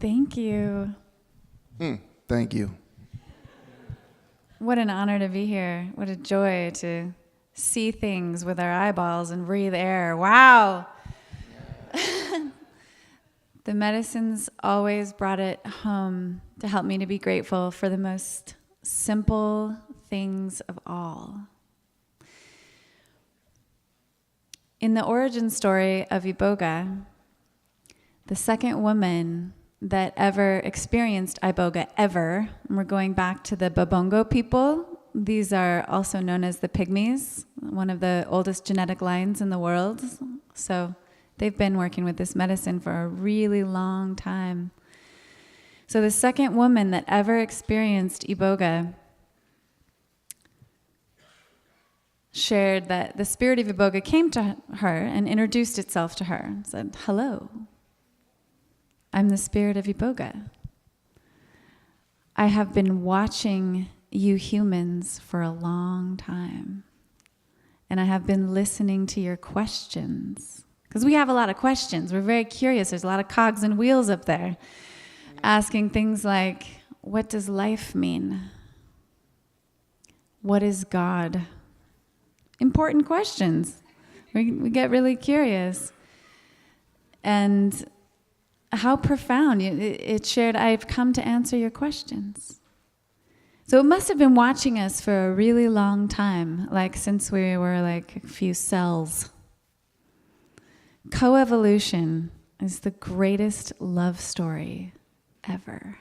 Thank you. Thank you. What an honor to be here. What a joy to see things with our eyeballs and breathe air. Wow. The medicines always brought it home to help me to be grateful for the most simple things of all. In the origin story of Iboga, the second woman that ever experienced Iboga ever, and we're going back to the Babongo people. These are also known as the Pygmies, one of the oldest genetic lines in the world. So they've been working with this medicine for a really long time. So the second woman that ever experienced Iboga shared that the spirit of Iboga came to her and introduced itself to her and said, "Hello, I'm the spirit of Iboga. I have been watching you humans for a long time, and I have been listening to your questions." Because we have a lot of questions. We're very curious. There's a lot of cogs and wheels up there asking things like, what does life mean? What is God? Important questions. We get really curious. And how profound. It shared, I've come to answer your questions. So it must have been watching us for a really long time, like since we were like a few cells. Coevolution is the greatest love story ever.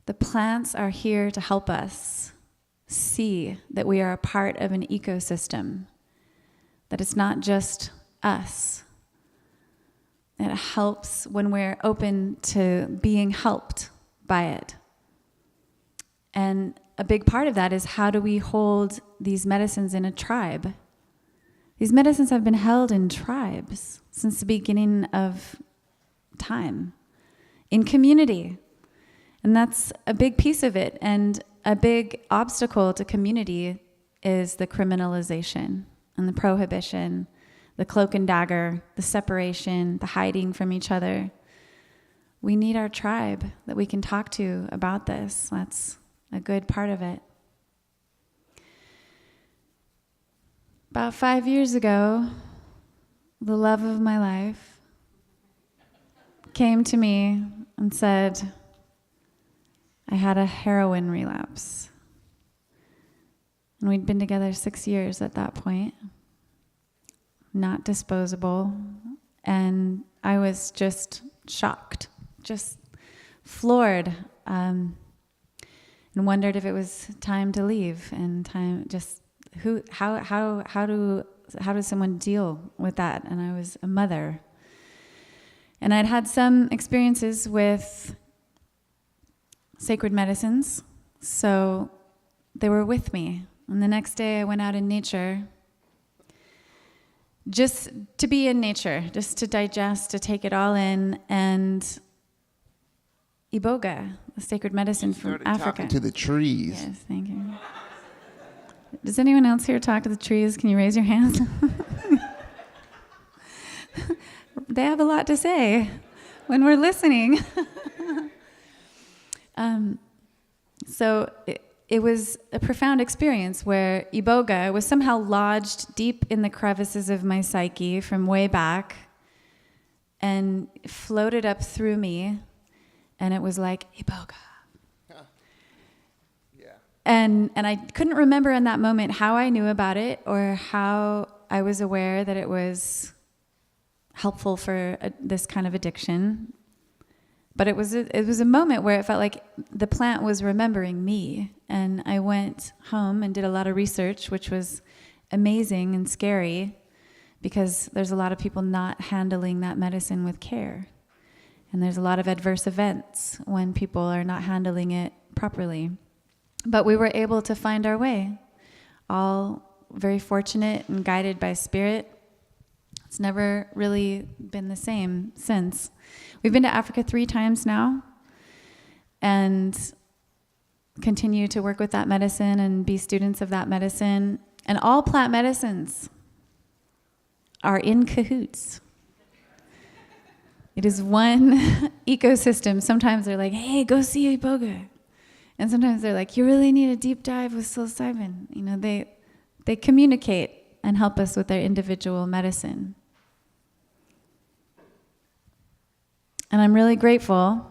The plants are here to help us see that we are a part of an ecosystem, that it's not just us. It helps when we're open to being helped by it. And a big part of that is, how do we hold these medicines in a tribe? These medicines have been held in tribes since the beginning of time, in community. And that's a big piece of it. And a big obstacle to community is the criminalization and the prohibition, the cloak and dagger, the separation, the hiding from each other. We need our tribe that we can talk to about this. That's a good part of it. About 5 years ago, the love of my life came to me and said, I had a heroin relapse. And we'd been together 6 years at that point, not disposable. And I was just shocked, just floored, and wondered if it was time to leave and time just how does someone deal with that? And I was a mother. And I'd had some experiences with sacred medicines, so they were with me. And the next day I went out in nature, just to be in nature, just to digest, to take it all in. And Iboga, the sacred medicine from Africa. Talking to the trees. Yes, thank you. Does anyone else here talk to the trees? Can you raise your hands? They have a lot to say when we're listening. So it was a profound experience where Iboga was somehow lodged deep in the crevices of my psyche from way back and floated up through me, and it was like, Iboga. And I couldn't remember in that moment how I knew about it or how I was aware that it was helpful for this kind of addiction. But it was a moment where it felt like the plant was remembering me. And I went home and did a lot of research, which was amazing and scary, because there's a lot of people not handling that medicine with care. And there's a lot of adverse events when people are not handling it properly. But we were able to find our way, all very fortunate and guided by spirit. It's never really been the same since. We've been to Africa 3 times now and continue to work with that medicine and be students of that medicine. And all plant medicines are in cahoots. It is one ecosystem. Sometimes they're like, hey, go see Iboga. And sometimes they're like, you really need a deep dive with psilocybin. You know, they communicate and help us with their individual medicine. And I'm really grateful.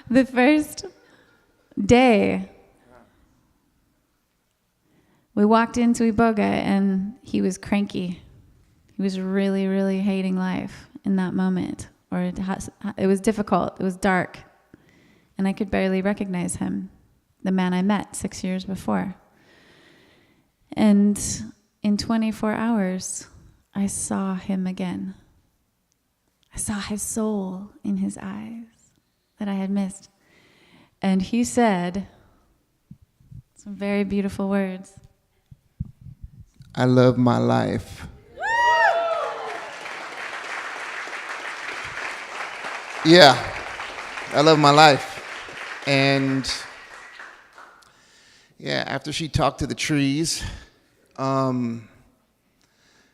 The first day, we walked into Iboga and he was cranky. He was really, really hating life in that moment. Or it was difficult, it was dark. And I could barely recognize him, the man I met 6 years before. And in 24 hours, I saw him again. I saw his soul in his eyes that I had missed. And he said some very beautiful words. I love my life. Yeah, I love my life. And yeah, after she talked to the trees,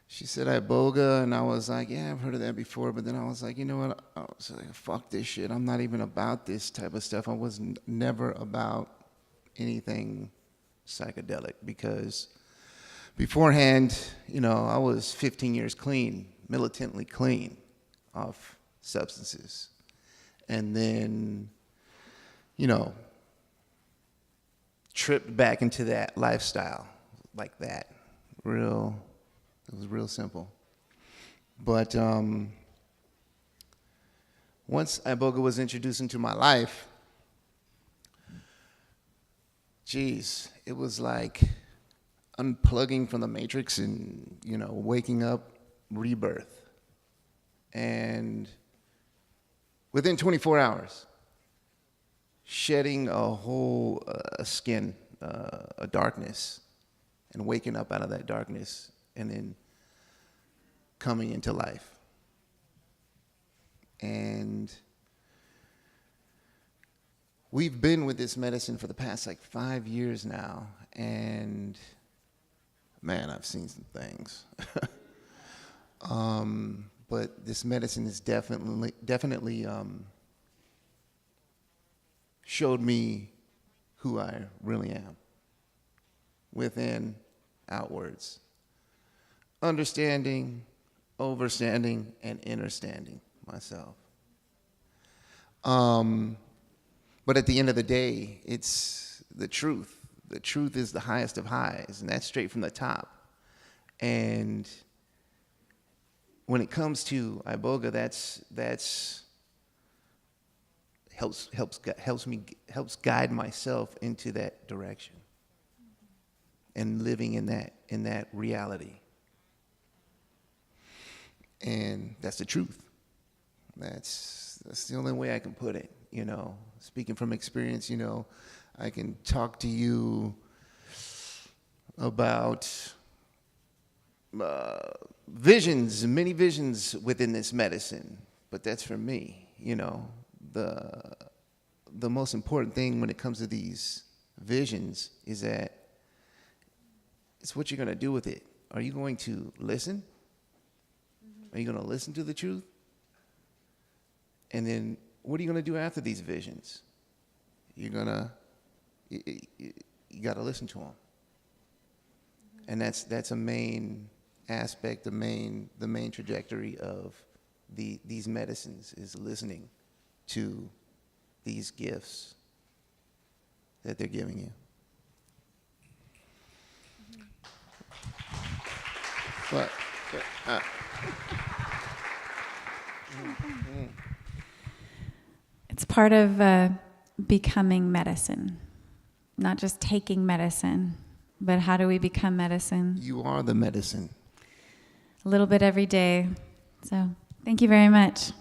she said Iboga, and I was like, yeah, I've heard of that before. But then I was like, you know what? I was like, fuck this shit. I'm not even about this type of stuff. I was never about anything psychedelic because beforehand, you know, I was 15 years clean, militantly clean off substances. And then, you know, tripped back into that lifestyle like that. It was real simple. But once Iboga was introduced into my life, geez, it was like unplugging from the matrix and, you know, waking up, rebirth. And within 24 hours, shedding a whole skin, a darkness, and waking up out of that darkness, and then coming into life. And we've been with this medicine for the past like 5 years now, and man, I've seen some things. But this medicine has definitely showed me who I really am, within, outwards. Understanding, overstanding, and understanding myself. But at the end of the day, it's the truth. The truth is the highest of highs, and that's straight from the top. And when it comes to Iboga, that's helps guide myself into that direction and living in that reality. And that's the truth. That's the only way I can put it, you know. Speaking from experience, you know, I can talk to you about visions, many visions within this medicine, but that's for me, you know. The most important thing when it comes to these visions is that it's what you're going to do with it. Are you going to listen? Are you going to listen to the truth? And then what are you going to do after these visions? You got to listen to them. And that's a main aspect, the main trajectory of these medicines, is listening to these gifts that they're giving you. But it's part of becoming medicine, not just taking medicine, but how do we become medicine? you are the medicine. A little bit every day. So thank you very much.